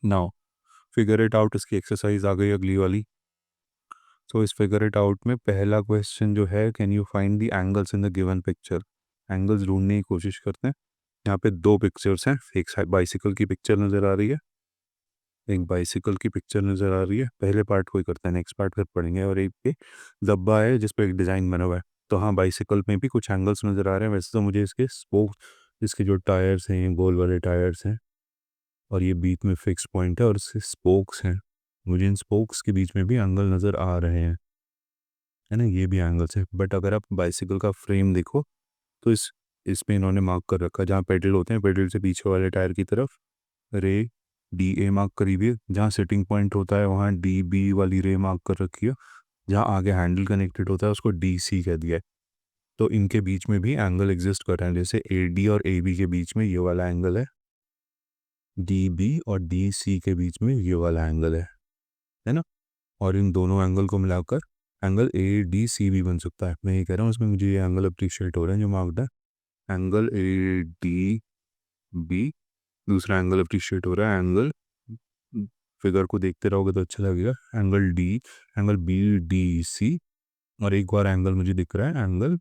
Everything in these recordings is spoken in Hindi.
नाउ फिगर इट आउट, इसकी एक्सरसाइज आ गई अगली वाली। तो इस फिगर इट आउट में पहला क्वेश्चन जो है, can you find the angles in the given picture. Angles ढूंढने की कोशिश करते हैं। यहाँ पे दो पिक्चर्स हैं, एक बाइसिकल की पिक्चर नज़र आ रही है, एक बाइसिकल की पिक्चर नज़र आ रही है। पहले पार्ट को ही करते हैं, नेक्स्ट पार्ट फिर पढ़ेंगे। और एक पे डब्बा है जिस पे एक डिज़ाइन बना हुआ है। तो हाँ, बाइसिकल में भी कुछ एंगल्स नज़र आ रहे हैं। वैसे तो मुझे इसके स्पोक, इसके जो टायर्स हैं, ये गोल वाले टायर्स हैं, और ये बीच में फिक्स पॉइंट है और इसके स्पोक्स हैं। मुझे इन स्पोक्स के बीच में भी एंगल नज़र आ रहे हैं, है ना, ये भी एंगल्स है। बट अगर आप बाइसिकल का फ्रेम देखो तो इसमें इन्होंने मार्क कर रखा है, जहाँ पेडल होते हैं, पेडल से पीछे वाले टायर की तरफ रे डी ए मार्क करी हुई है। जहाँ सेटिंग पॉइंट होता है वहाँ डी बी वाली रे मार्क कर रखी है। जहाँ आगे हैंडल कनेक्टेड होता है उसको डी सी कह दिया है। तो इनके बीच में भी एंगल एग्जिस्ट कर रहे हैं। जैसे ए डी और ए बी के बीच में ये वाला एंगल है, डी बी और डी सी के बीच में ये वाला एंगल है ना। और इन दोनों एंगल को मिलाकर एंगल ए डी सी भी बन सकता है। मैं ये कह रहा हूँ, इसमें मुझे ये एंगल अप्रिशिएट हो रहे हैं जो मार्क्ड है, एंगल ए डी बी। दूसरा एंगल अप्रिशिएट हो रहा है, एंगल, फिगर को देखते रहोगे तो अच्छा लगेगा, angle D, angle B D C. और एक बार एंगल मुझे दिख रहा है, एंगल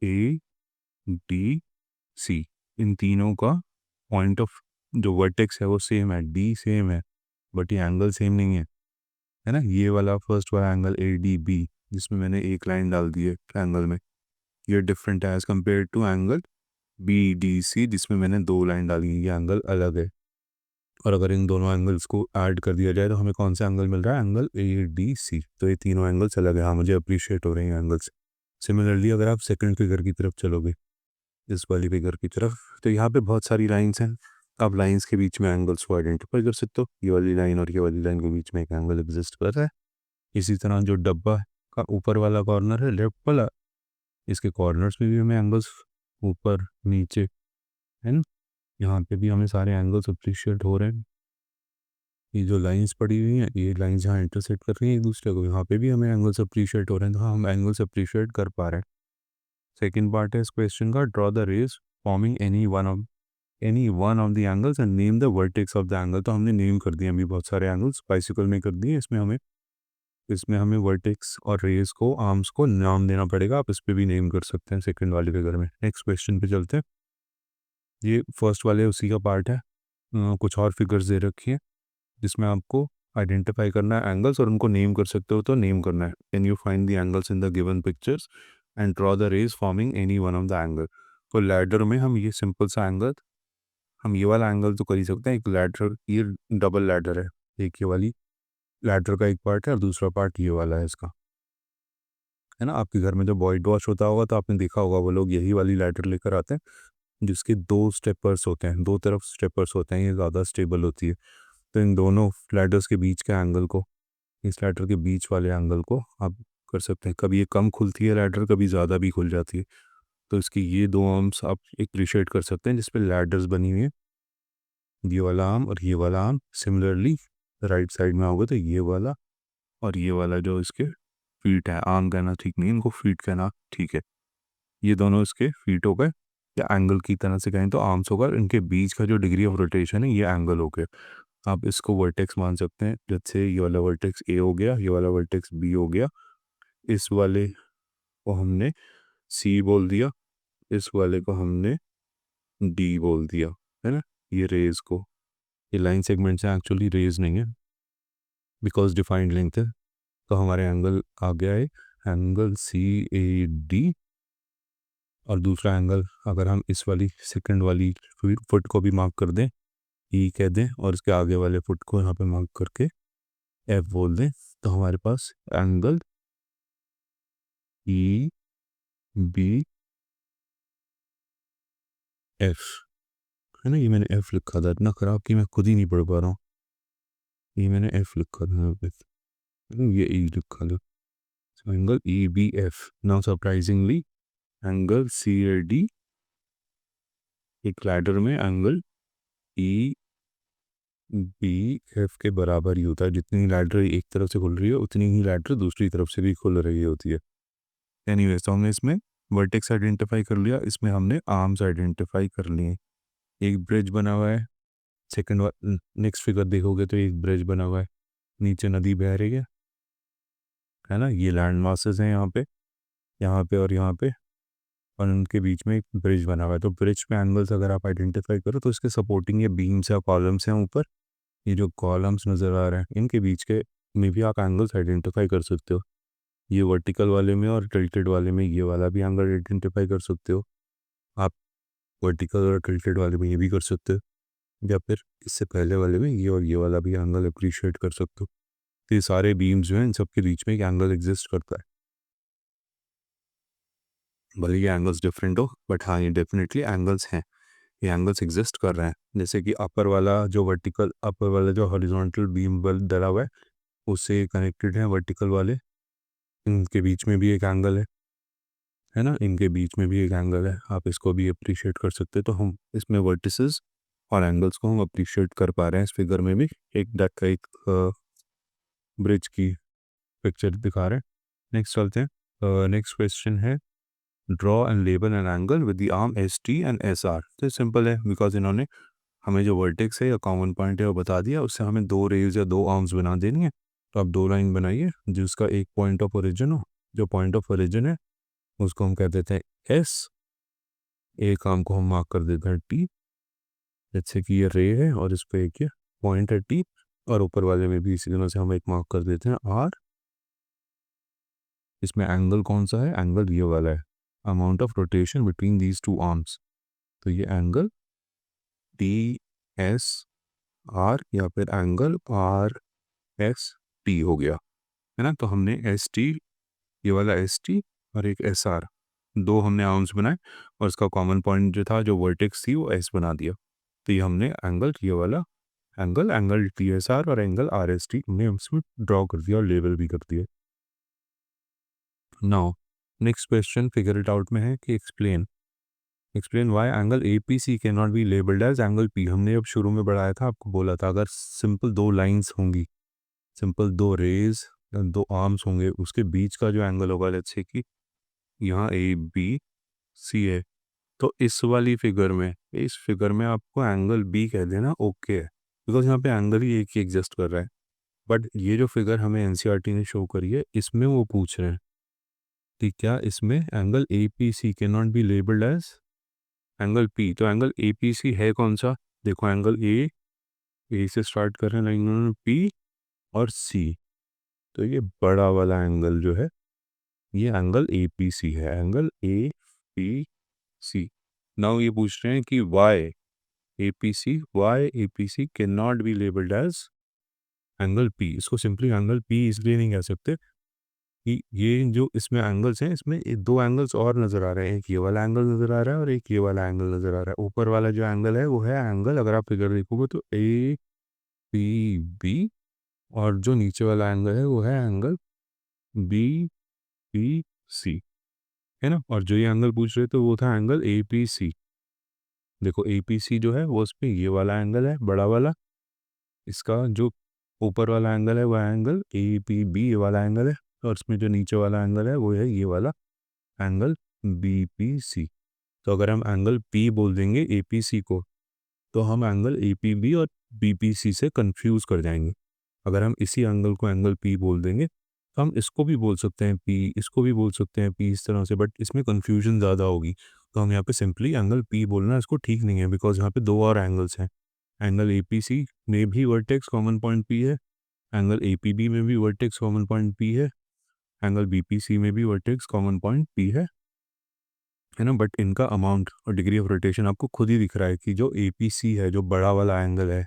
ए डी सी। इन तीनों का पॉइंट ऑफ जो वर्टेक्स है वो सेम है, डी सेम है, बट ये एंगल सेम नहीं है ना। ये वाला फर्स्ट वाला एंगल ए डी बी जिसमें मैंने एक लाइन डाल दी है एंगल में, ये डिफरेंट है as compare to angle B D C जिसमें मैंने दो लाइन डाली है, ये एंगल अलग है। और अगर इन दोनों एंगल्स को ऐड कर दिया जाए तो हमें कौन सा एंगल मिल रहा है, एंगल ए डी सी। तो ये तीनों एंगल्स अलग है। हाँ, मुझे अप्रिशिएट हो रहे हैं एंगल्स। सिमिलरली अगर आप सेकंड फिगर की तरफ चलोगे, इस वाली फिगर की तरफ, तो यहाँ पे बहुत सारी लाइंस हैं। आप लाइंस के बीच में एंगल्स को आइडेंटिफाई कर सकते हो। ये वाली लाइन और ये वाली लाइन के बीच में एक एंगल एग्जिस्ट कर रहा है। इसी तरह जो डब्बा का ऊपर वाला कॉर्नर है, लेफ्ट वाला, इसके कॉर्नर्स में भी हमें एंगल्स ऊपर नीचे, है ना, यहाँ पे भी हमें सारे एंगल्स अप्रिशिएट हो रहे हैं। ये जो लाइंस पड़ी हुई हैं, ये लाइंस जहाँ इंटरसेक्ट कर रही हैं एक दूसरे को, यहाँ पे भी हमें एंगल्स अप्रिशिएट हो रहे हैं। तो हाँ, हम एंगल्स अप्रिशिएट कर पा रहे हैं। सेकेंड पार्ट है इस क्वेश्चन का, draw the rays forming any one of the angles and name the vertex of the angle. तो हमने नेम कर दिए अभी बहुत सारे एंगल्स, बाइसिकल में कर दिए। इसमें हमें वर्टेक्स और रेज को, आर्म्स को नाम देना पड़ेगा। आप इस पे भी नेम कर सकते हैं सेकंड वाली फिगर में। नेक्स्ट क्वेश्चन पे चलते हैं। ये फर्स्ट वाले उसी का पार्ट है। कुछ और फिगर्स दे रखी हैं जिसमें आपको आइडेंटिफाई करना है एंगल्स और उनको नेम कर सकते हो तो नेम करना है। Can you find the angles in the given pictures and draw the rays forming any one of the angle. तो लैडर में हम ये सिंपल सा एंगल, हम ये वाला एंगल तो कर ही सकते हैं। एक लैडर, ये डबल लैडर है, एक ये वाली लैडर का एक पार्ट है और दूसरा पार्ट ये वाला है इसका, है ना। आपके घर में जब बॉडी वॉश होता होगा तो आपने देखा होगा वो लोग यही वाली लैडर लेकर आते हैं जिसके दो स्टेपर्स होते हैं, दो तरफ स्टेपर्स होते हैं, ये ज़्यादा स्टेबल होती है। तो इन दोनों लैडर्स के बीच के एंगल को, इस लैडर के बीच वाले एंगल को आप कर सकते हैं। कभी ये कम खुलती है लैडर, कभी ज़्यादा भी खुल जाती है। तो इसकी ये दो आर्म्स आप अप्रिशिएट कर सकते हैं जिसपे लैडर्स बनी हुई है, ये वाला आर्म और ये वाला आर्म। सिमिलरली राइट साइड में आओगे तो ये वाला और ये वाला जो इसके फीट है, आर्म कहना ठीक नहीं, इनको फीट कहना ठीक है। ये दोनों इसके फीट हो गए, या एंगल की तरह से कहें तो आर्म्स होगा। इनके बीच का जो डिग्री ऑफ रोटेशन है ये एंगल हो गया। आप इसको वर्टेक्स मान सकते हैं। जैसे ये वाला वर्टेक्स ए हो गया, ये वाला वर्टेक्स बी हो गया, इस वाले को हमने सी बोल दिया, इस वाले को हमने डी बोल दिया, है ना। ये रेज को, ये लाइन सेगमेंट्स हैं, एक्चुअली रेज नहीं है बिकॉज डिफाइंड लेंथ है। तो हमारे एंगल आ गया है एंगल सी ए डी। और दूसरा एंगल अगर हम इस वाली सेकंड वाली फुट को भी मार्क कर दें, ई कह दें, और इसके आगे वाले फुट को यहाँ पे मार्क करके एफ बोल दें, तो हमारे पास एंगल ई बी एफ, है ना। ये मैंने एफ लिखा था, इतना खराब कि मैं खुद ही नहीं पढ़ पा रहा हूँ। ये मैंने एफ लिखा था यहाँ पे, ये ई लिखा था। Angle E B F. Now surprisingly angle C A D, एक लैडर में एंगल ई बी एफ के बराबर ही होता है। जितनी लैडर एक तरफ से खुल रही है उतनी ही लैडर दूसरी तरफ से भी खुल रही होती है। एनीवेज, तो हमने इसमें वर्टेक्स आइडेंटिफाई कर लिया, इसमें हमने आर्म्स आइडेंटिफाई कर लिए। एक ब्रिज बना हुआ है सेकंड नेक्स्ट फिगर देखोगे तो एक ब्रिज बना हुआ है, नीचे नदी बह रही है ना, ये लैंड मासेस हैं यहाँ पे और यहाँ पे, और उनके बीच में एक ब्रिज बना हुआ है। तो ब्रिज पे एंगल्स अगर आप आइडेंटिफाई करो तो इसके सपोर्टिंग ये बीम्स या कॉलम्स हैं ऊपर, ये जो कॉलम्स नज़र आ रहे हैं इनके बीच के में भी आप एंगल्स आइडेंटिफाई कर सकते हो। ये वर्टिकल वाले में और टिल्टेड वाले में ये वाला भी एंगल आइडेंटिफाई कर सकते हो आप, वर्टिकल और टिल्टेड वाले में ये भी कर सकते हो, या फिर इससे पहले वाले में ये और ये वाला भी एंगल अप्रिशिएट कर सकते हो। तो ये सारे बीम्स जो हैं इन सब के बीच में एक एंगल एग्जिस्ट करता है, भले ये एंगल्स डिफरेंट हो बट हाँ ये डेफिनेटली एंगल्स हैं, ये एंगल्स एग्जिस्ट कर रहे हैं। जैसे कि अपर वाला जो वर्टिकल, अपर वाला जो हॉरिजॉन्टल बीम बल डला हुआ है उससे कनेक्टेड है वर्टिकल वाले, इनके बीच में भी एक एंगल है ना, इनके बीच में भी एक एंगल है, आप इसको भी अप्रिशिएट कर सकते हैं। तो हम इसमें वर्टिसेस और एंगल्स को हम अप्रिशिएट कर पा रहे हैं इस फिगर में भी। एक डक का एक ब्रिज की पिक्चर दिखा रहे हैं। नेक्स्ट चलते हैं, नेक्स्ट क्वेश्चन है draw and label an angle with the arm S T and S R. तो सिंपल है बिकॉज इन्होंने हमें जो वर्टेक्स है या कॉमन पॉइंट है वो बता दिया, उससे हमें दो रेज या दो आर्म्स बना देनी है। तो आप दो लाइन बनाइए जिसका एक पॉइंट ऑफ ओरिजिन हो, जो पॉइंट ऑफ ओरिजिन है उसको हम कह देते हैं एस, एक आर्म को हम मार्क कर देते हैं टी, जैसे कि ये रे है और इस पे एक ये पॉइंट है टी, और ऊपर वाले में भी इसी तरह से हम एक मार्क कर देते हैं आर। इसमें एंगल कौन सा है, एंगल ये वाला है, amount of rotation between these two arms. तो ये एंगल टी एस आर या फिर एंगल आर एस टी हो गया, है ना। तो हमने एस टी, ये वाला एस टी और एक एस आर, दो हमने आर्म्स बनाए और इसका कॉमन पॉइंट जो था, जो वर्टेक्स थी, वो एस बना दिया। तो ये हमने एंगल, ये वाला एंगल टी एस आर और एंगल आर एस टी हमने उसमें ड्रॉ कर दिया और लेबल भी कर दिया। Now next question figure it out में है कि explain why angle A P C can not be labelled as angle P. हमने अब शुरू में बढ़ाया था, आपको बोला था अगर सिंपल दो लाइंस होंगी, सिंपल दो रेज, दो आर्म्स होंगे, उसके बीच का जो एंगल होगा, लेट्स से कि यहाँ ए बी सी है, तो इस वाली फिगर में, इस फिगर में आपको एंगल बी कह देना ओके है, बिकॉज यहाँ पे एंगल ही एक ही एग्जिस्ट कर रहा है। बट ये जो फिगर हमें एनसीईआरटी ने शो करी है, इसमें वो पूछ रहे हैं कि क्या इसमें angle A P C can not be labelled as angle P. तो एंगल ए पी सी है कौन सा, देखो एंगल ए से स्टार्ट कर रहे हैं लाइन पी और सी, तो ये बड़ा वाला एंगल जो है ये एंगल ए पी सी है, angle A P C. Now ये पूछ रहे हैं कि why A P C can not be labelled as angle P. इसको सिंपली एंगल पी इसलिए नहीं कह सकते कि ये जो इसमें एंगल्स हैं, इसमें दो एंगल्स और नज़र आ रहे हैं, एक ये वाला एंगल नज़र आ रहा है और एक ये वाला एंगल नज़र आ रहा है। ऊपर वाला जो एंगल है वो है एंगल, अगर आप फिगर देखोगे तो ए पी बी, और जो नीचे वाला एंगल है वो है एंगल बी पी सी, है ना। और जो ये एंगल पूछ रहे थे वो था एंगल ए पी सी। देखो ए पी सी जो है वो उस पर ये वाला एंगल है बड़ा वाला, इसका जो ऊपर वाला एंगल है वो एंगल ए पी बी, ये वाला एंगल है, और इसमें जो नीचे वाला एंगल है वो है ये वाला एंगल बी पी सी। तो अगर हम एंगल पी बोल देंगे ए पी सी को, तो हम एंगल ए पी बी और बी पी सी से कंफ्यूज कर जाएंगे। अगर हम इसी एंगल को एंगल पी बोल देंगे तो हम इसको भी बोल सकते हैं पी, इसको भी बोल सकते हैं पी, इस तरह से, बट इसमें कंफ्यूजन ज़्यादा होगी। तो हम यहाँ पे सिंपली एंगल पी बोलना इसको ठीक नहीं है, बिकॉज यहाँ पे दो और एंगल्स हैं, एंगल ए पी सी में भी वर्टेक्स कॉमन पॉइंट पी है, एंगल ए पी बी में भी वर्टेक्स कॉमन पॉइंट पी है, एंगल बी पी सी में भी वर्टेक्स कॉमन पॉइंट पी है ना। बट इनका अमाउंट और डिग्री ऑफ रोटेशन आपको खुद ही दिख रहा है कि जो ए पी सी है, जो बड़ा वाला एंगल है,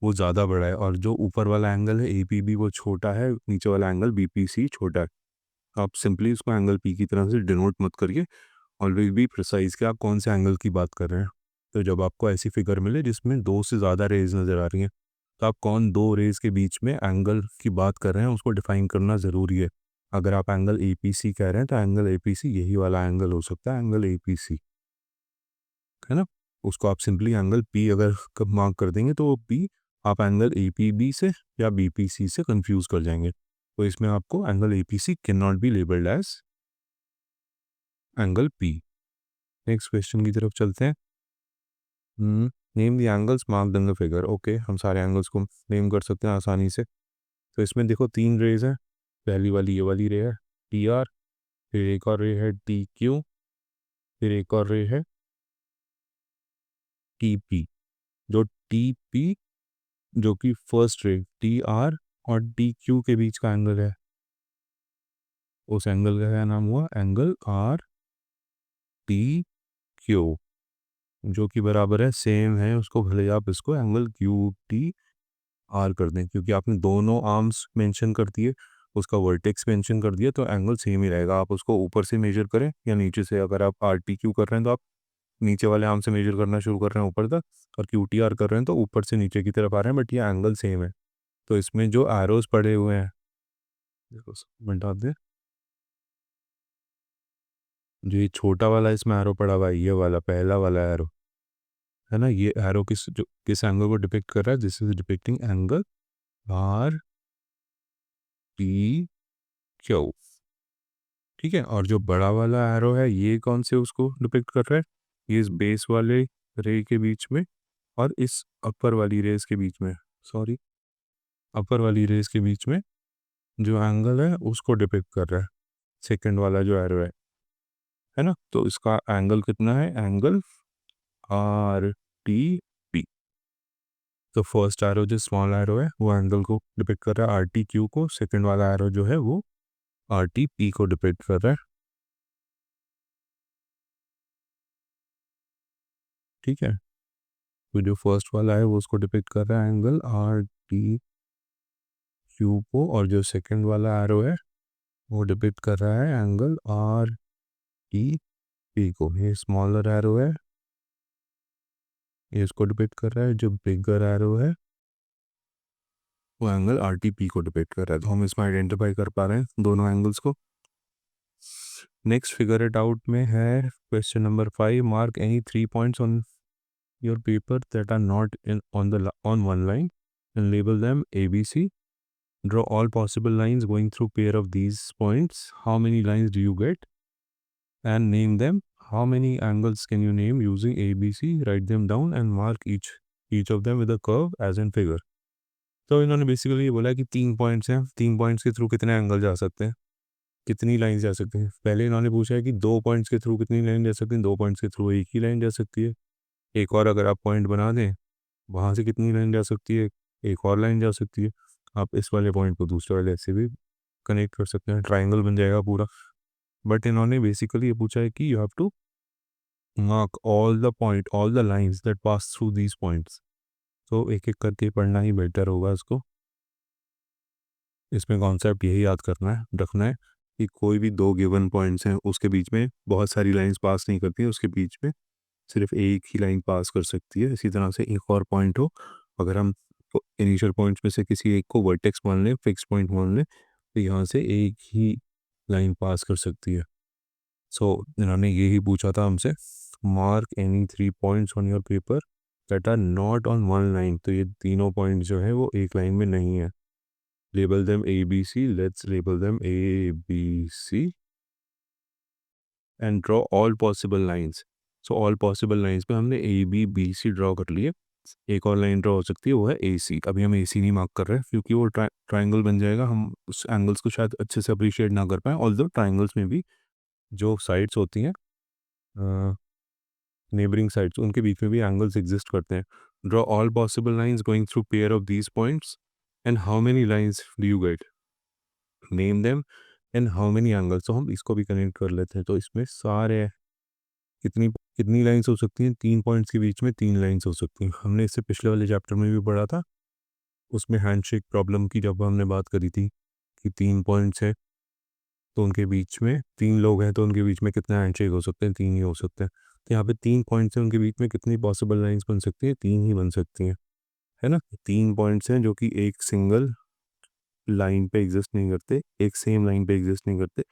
वो ज़्यादा बड़ा है, और जो ऊपर वाला एंगल है ए पी बी वो छोटा है, नीचे वाला एंगल बी पी सी छोटा है। आप सिंपली इसको एंगल पी की तरह से डिनोट मत करिए, ऑलवेज बी प्रिसाइज कि आप कौन से एंगल की बात कर रहे हैं। तो जब आपको ऐसी फिगर मिले जिसमें दो से ज़्यादा रेज नज़र आ रही हैं, तो आप कौन दो रेज के बीच में एंगल की बात कर रहे हैं उसको डिफाइन करना ज़रूरी है। अगर आप एंगल ए पी सी कह रहे हैं तो एंगल ए पी सी यही वाला एंगल हो सकता है, एंगल ए पी सी, है ना। उसको आप सिंपली एंगल पी अगर कब मार्क कर देंगे तो वो पी आप एंगल ए पी बी से या बी पी सी से कंफ्यूज कर जाएंगे। तो इसमें आपको angle A P C can not be labelled as angle P. Next question की तरफ चलते हैं। Name the angles mark in the figure. Okay, हम सारे एंगल्स को नेम कर सकते हैं आसानी से। तो इसमें देखो 3 रेज हैं। पहली वाली ये वाली रे है टी आर, फिर एक और रे है टी क्यू, फिर एक और रे है टी पी। जो टी पी जो कि फर्स्ट रे टी आर और टी क्यू के बीच का एंगल है, उस एंगल का क्या नाम हुआ? एंगल आर टी क्यू, जो कि बराबर है, सेम है उसको, भले आप इसको एंगल क्यू टी आर कर दें, क्योंकि आपने दोनों आर्म्स मेंशन कर दिए, उसका वर्टेक्स मेंशन कर दिया, तो एंगल सेम ही रहेगा। आप उसको ऊपर से मेजर करें या नीचे से। अगर आप आर टी क्यू कर रहे हैं तो आप नीचे वाले आर्म से मेजर करना शुरू कर रहे हैं ऊपर तक, और क्यू टी आर कर रहे हैं तो ऊपर से नीचे की तरफ आ रहे हैं, बट ये एंगल सेम है। तो इसमें जो एरोज पड़े हुए हैं, देखो मिटा दें, जो ये छोटा वाला इसमें एरो पड़ा हुआ है, ये वाला पहला वाला एरो है ना, ये एरो किस एंगल को डिपिक्ट कर रहा है? This is depicting angle R T Q. ठीक है, और जो बड़ा वाला एरो है ये कौन से उसको डिपिक्ट कर रहा है? ये इस बेस वाले रे के बीच में और इस अपर वाली रेस के बीच में, सॉरी, अपर वाली रेस के बीच में जो एंगल है उसको डिपिक्ट कर रहा है, सेकंड वाला जो एरो है ना। तो इसका एंगल कितना है? Angle R T P. तो फर्स्ट एरो जो स्मॉल एरो है वो एंगल को डिपिक्ट कर रहा है आर टी क्यू को, सेकंड वाला एरो जो है वो आर टी पी को डिपिक्ट कर रहा है। ठीक है, तो जो फर्स्ट वाला है वो उसको डिपिक्ट कर रहा है एंगल आर टी क्यू को, और जो सेकंड वाला एरो है वो डिपिक्ट कर रहा है एंगल आर टी पी को। ये स्मॉलर एरो है, ये इसको डिपिक्ट कर रहा है। जो बिगर एरो है वो एंगल आर टी पी को डिपिक्ट कर रहा है। तो हम इसमें आइडेंटिफाई कर पा रहे हैं दोनों एंगल्स को। नेक्स्ट फिगर इट आउट में है question number 5, mark any 3 points on your paper that are not in on one line and label them A B C. Draw all possible lines going through pair of these points. How many lines do you get? And name them. How many angles can you name using A, B, C? Write them down and mark each of them with a curve as in figure. तो इन्होंने बेसिकली ये बोला कि 3 पॉइंट्स हैं, 3 पॉइंट्स के थ्रू कितने एंगल जा सकते हैं, कितनी लाइन जा सकती हैं। पहले इन्होंने पूछा है कि 2 पॉइंट्स के थ्रू कितनी लाइन जा सकती है, 2 पॉइंट्स के थ्रू एक ही लाइन जा सकती है। एक और अगर आप पॉइंट बना दें, वहाँ से कितनी लाइन जा सकती है, एक और लाइन जा सकती है। आप इस वाले पॉइंट को दूसरे वाले से भी कनेक्ट कर सकते हैं, ट्राइंगल बन जाएगा पूरा। बट इन्होंने बेसिकली ये पूछा है कि you have to mark all the lines that pass through these points. तो एक एक करके पढ़ना ही बेटर होगा इसको। इसमें कॉन्सेप्ट यही याद रखना है कि कोई भी 2 गिवन पॉइंट्स हैं उसके बीच में बहुत सारी लाइंस पास नहीं करती हैं, उसके बीच में सिर्फ एक ही लाइन पास कर सकती है। इसी तरह से एक और पॉइंट हो, अगर हम इनिशियल पॉइंट्स में से किसी एक को वर्टेक्स मान लें, फिक्स पॉइंट मान लें, तो यहाँ से एक ही लाइन पास कर सकती है। सो इन्होंने यही पूछा था हमसे, mark any 3 points on your paper that are not on one line. तो ये तीनों पॉइंट जो है वो एक लाइन में नहीं है। Label them A B C, let's label them A B C and draw all possible lines. So all possible lines पे हमने A B B C draw कर लिए। एक और लाइन ड्रॉ हो सकती है, वो है ए सी। अभी हम ए सी नहीं मार्क कर रहे हैं क्योंकि वो ट्राइंगल बन जाएगा, हम उस एंगल्स को शायद अच्छे से अप्रिशिएट ना कर पाएँ। ऑल्दो ट्राइंगल्स में भी जो साइड्स होती हैं, नेबरिंग साइड्स, उनके बीच में भी एंगल्स एग्जिस्ट करते हैं। Draw all possible lines going through pair of these points and how many lines do you get? Name them and how many angles. तो हम इसको भी कनेक्ट कर लेते हैं। तो इसमें सारे कितनी कितनी लाइंस हो सकती हैं? 3 पॉइंट्स के बीच में 3 लाइंस हो सकती हैं। हमने इससे पिछले वाले चैप्टर में भी पढ़ा था, उसमें हैंडशेक प्रॉब्लम की जब हमने बात करी थी कि 3 पॉइंट्स हैं तो उनके बीच में 3 लोग हैं, तो उनके बीच में कितने हैंडशेक हो सकते हैं? 3 ही हो सकते हैं। तो यहाँ पे 3 पॉइंट्स हैं, उनके बीच में कितनी पॉसिबल लाइंस बन सकती हैं? 3 ही बन सकती हैं, है ना। 3 पॉइंट्स हैं जो कि एक सिंगल लाइन पे एग्जिस्ट नहीं करते, एक सेम लाइन पे एग्जिस्ट नहीं करते।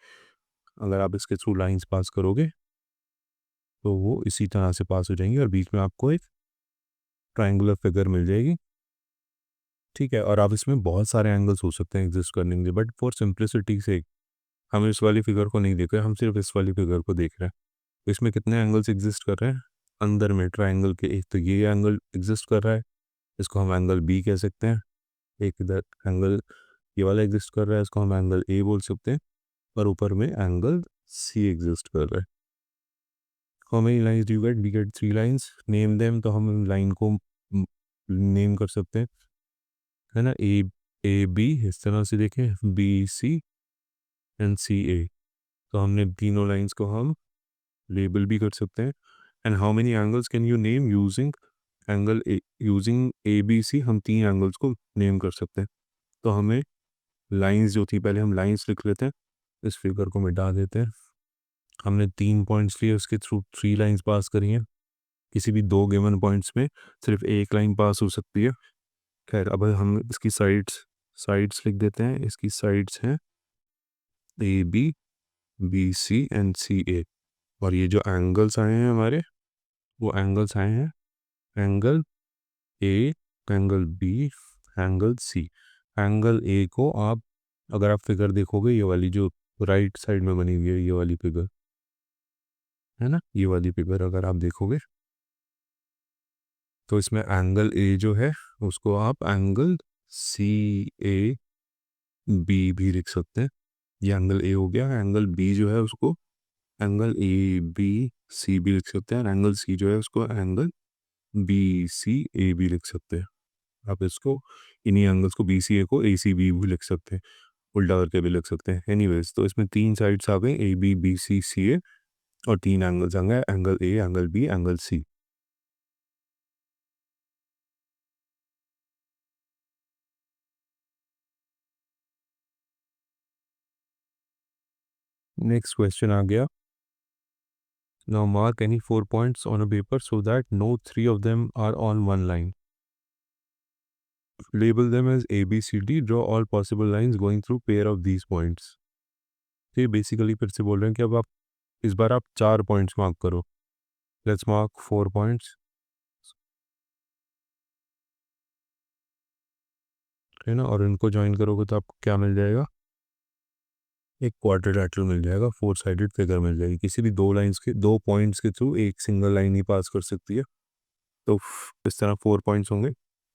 अगर आप इसके थ्रू लाइंस पास करोगे तो वो इसी तरह से पास हो जाएंगी और बीच में आपको एक ट्राइंगुलर फिगर मिल जाएगी। ठीक है, और आप इसमें बहुत सारे एंगल्स हो सकते हैं एग्जिस्ट करने के लिए, बट फॉर सिंप्लिसिटी से हम इस वाली फिगर को नहीं देख रहे, हम सिर्फ इस वाली फिगर को देख रहे हैं। तो इसमें कितने एंगल्स एग्जिस्ट कर रहे हैं? अंदर में ट्रायंगल के एक तो ये एंगल एग्जिस्ट कर रहा है, इसको हम एंगल बी कह सकते हैं। एक इधर एंगल ये वाला एग्जिस्ट कर रहा है, इसको हम एंगल ए बोल सकते हैं। और ऊपर में एंगल सी एग्जिस्ट कर रहा है। How many lines do you get? We get 3 lines. Name them, तो हम लाइन को नेम कर सकते हैं, है ना। ए बी इस तरह से देखें, बी सी एंड सी ए। तो हमने तीनों लाइंस को हम लेबल भी कर सकते हैं। And how many angles can you name using angle A? Using A B C हम 3 एंगल्स को नेम कर सकते हैं। तो हमें लाइंस जो थी, पहले हम लाइंस लिख लेते हैं, इस फिगर को मिटा देते हैं। हमने 3 पॉइंट्स लिए, उसके थ्रू 3 लाइंस पास करी हैं। किसी भी 2 गिवन पॉइंट्स में सिर्फ एक लाइन पास हो सकती है। खैर, अब हम इसकी साइड्स लिख देते हैं। इसकी साइड्स हैं a B, B C and c a. और ये जो एंगल्स आए हैं हमारे, वो एंगल्स आए हैं angle A, angle B, angle C. Angle A को आप, अगर आप फिगर देखोगे, ये वाली जो राइट साइड में बनी हुई है, ये वाली फिगर है ना, ये वाली फिगर अगर आप देखोगे तो इसमें एंगल ए जो है उसको आप एंगल सी ए बी भी लिख सकते हैं। ये एंगल ए हो गया। एंगल बी जो है उसको एंगल ए बी सी भी लिख सकते हैं। और एंगल सी जो है उसको एंगल बी सी ए भी लिख सकते हैं। आप इसको, इन्हीं एंगल्स को बी सी ए को ए सी बी भी लिख सकते हैं, उल्टा करके भी लिख सकते हैं। एनीवेज, तो इसमें 3 साइड्स आ गए, A B B c C a, और 3 एंगल्स आ गए, एंगल ए, angle B, angle c. Next question आ गया। Now mark any 4 points on a paper so that no 3 of them are on one line. Label them as A, B, C, D. Draw all possible lines going through pair of these points. तो ये बेसिकली फिर से बोल रहे हैं कि अब आप इस बार आप 4 पॉइंट्स मार्क करो। लेट्स मार्क 4 पॉइंट्स, है ना। और इनको ज्वाइन करोगे तो आपको क्या मिल जाएगा? एक क्वाड्रिलेटरल मिल जाएगा, 4 साइडेड फिगर मिल जाएगी। किसी भी 2 लाइंस के 2 पॉइंट्स के थ्रू एक सिंगल लाइन ही पास कर सकती है। तो इस तरह 4 पॉइंट्स होंगे,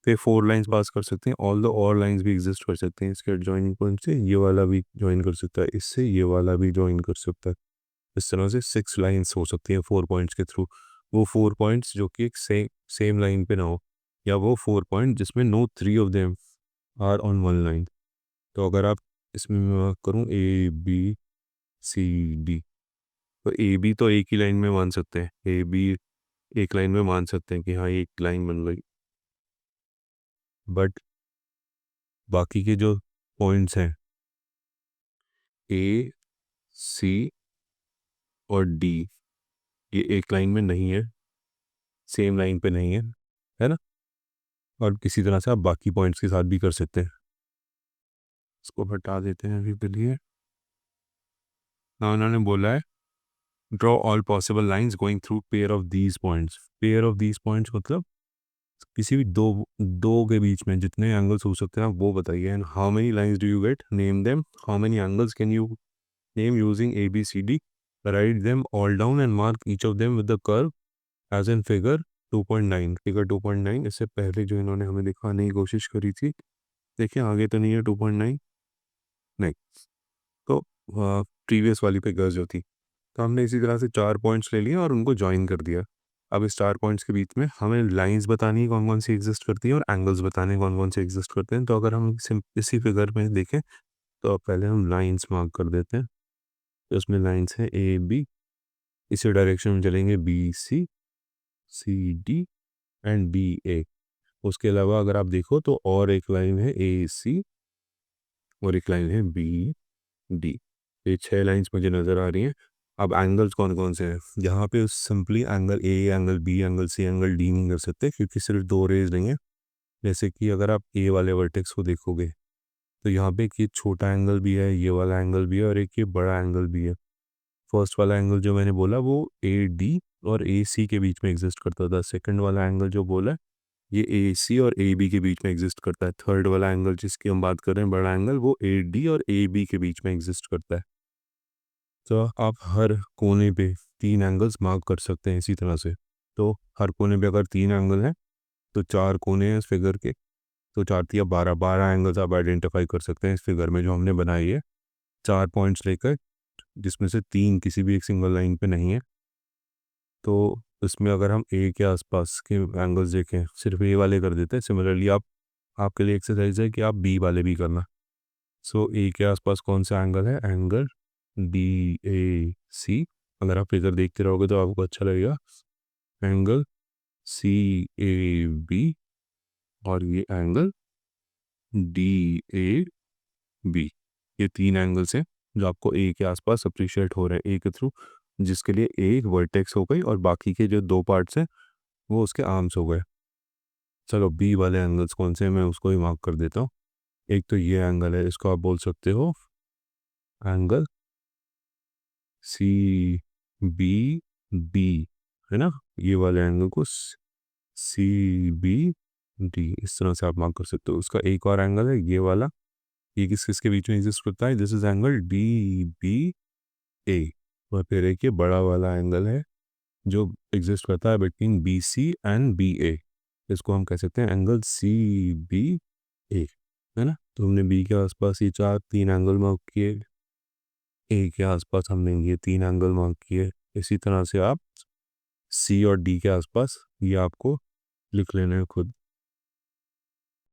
फिर 4 लाइंस पास कर सकते हैं। ऑल द और लाइंस भी एग्जिस्ट कर सकते हैं। इसके ज्वाइनिंग पॉइंट से ये वाला भी ज्वाइन कर सकता है, इससे ये वाला भी ज्वाइन कर सकता है। इस तरह से 6 लाइंस हो सकती हैं 4 पॉइंट्स के थ्रू। वो 4 पॉइंट्स जो कि एक सेम लाइन पे ना हो, या वो 4 पॉइंट जिसमें no 3 of them are on one line. तो अगर आप इसमें मैं करूँ ए बी सी डी, तो ए बी तो एक ही लाइन में मान सकते हैं। ए बी एक लाइन में मान सकते हैं कि हाँ एक लाइन बन गई। बट बाकी के जो पॉइंट्स हैं ए सी और डी, ये एक लाइन में नहीं है, सेम लाइन पे नहीं है ना। और किसी तरह से आप बाकी पॉइंट्स के साथ भी कर सकते हैं। इसको हटा देते हैं अभी के लिए। ना उन्होंने बोला है draw all possible lines going through pair of these points. Pair of these points मतलब किसी भी दो दो के बीच में जितने एंगल्स हो सकते हैं आप वो बताइए। And how many lines do you get? Name them. How many angles can you name using A B C D? Write them all down and mark each of them with the curve as in figure 2.9। Figure 2.9 इससे पहले जो इन्होंने हमें दिखाने की कोशिश करी थी, देखिए आगे तो नहीं है 2.9, नहीं, तो प्रीवियस वाली फिगर्स जो थी। तो हमने इसी तरह से 4 पॉइंट्स ले लिए और उनको ज्वाइन कर दिया। अब इस 4 पॉइंट्स के बीच में हमें लाइंस बतानी है कौन कौन सी एग्जिस्ट करती हैं, और एंगल्स बताने कौन कौन से एग्जिस्ट करते हैं। तो अगर हम इसी फिगर में देखें तो अब पहले हम लाइंस मार्क कर देते हैं। तो उसमें लाइंस है ए बी, इसी डायरेक्शन में चलेंगे b c, c d and b a. उसके अलावा अगर आप देखो तो और एक लाइन है ए सी और एक लाइन है बी डी। ये 6 लाइंस मुझे नज़र आ रही हैं। अब एंगल्स कौन कौन से हैं? यहाँ पे सिंपली एंगल ए, angle B, angle C, angle D नहीं कर सकते क्योंकि सिर्फ 2 रेज नहीं है। जैसे कि अगर आप ए वाले वर्टेक्स को देखोगे तो यहाँ पे एक ये छोटा एंगल भी है, ये वाला एंगल भी है, और एक ये बड़ा एंगल भी है। फर्स्ट वाला एंगल जो मैंने बोला वो ए डी और ए सी के बीच में एग्जिस्ट करता था। सेकंड वाला एंगल जो बोला ये ए सी और ए बी के बीच में एग्जिस्ट करता है। थर्ड वाला एंगल जिसकी हम बात कर रहे हैं बड़ा एंगल, वो ए डी और ए बी के बीच में एग्जिस्ट करता है। तो आप हर कोने पे 3 एंगल्स मार्क कर सकते हैं इसी तरह से। तो हर कोने पे अगर 3 एंगल हैं तो 4 कोने हैं इस फिगर के, तो 4 या 12 एंगल्स आप आइडेंटिफाई कर सकते हैं इस फिगर में जो हमने बनाई है, 4 पॉइंट्स लेकर, जिसमें से 3 किसी भी एक सिंगल लाइन पे नहीं है। तो इसमें अगर हम ए के आसपास के एंगल्स देखें, सिर्फ ए वाले कर देते हैं। सिमिलरली आपके लिए एक्सरसाइज है कि आप बी वाले भी करना। सो ए के आसपास कौन सा एंगल है? एंगल डी ए सी। अगर आप फिगर देखते रहोगे तो आपको अच्छा लगेगा। एंगल सी ए बी और ये एंगल डी ए बी, ये 3 एंगल्स हैं जो आपको ए के आसपास अप्रिशिएट हो रहे हैं ए के थ्रू, जिसके लिए ए एक वर्टेक्स हो गई और बाकी के जो 2 पार्ट्स हैं वो उसके आर्म्स हो गए। चलो बी वाले एंगल्स कौन से हैं मैं उसको ही मार्क कर देता हूँ। एक तो ये एंगल है, इसको आप बोल सकते हो एंगल सी बी डी, है ना? ये वाले एंगल को सी बी डी इस तरह से आप मार्क कर सकते हो। उसका एक और एंगल है ये वाला, ये किस किसके बीच में एग्जिस्ट करता है? This is angle d b a. और फिर एक ये बड़ा वाला एंगल है जो एग्जिस्ट करता है between b C and b a, इसको हम कह सकते हैं एंगल सी बी ए, है ना? तो हमने बी के आसपास ये 3 एंगल मार्क किए, ए के आसपास हमने ये 3 एंगल मार्क किए। इसी तरह से आप सी और डी के आसपास ये आपको लिख लेना है खुद।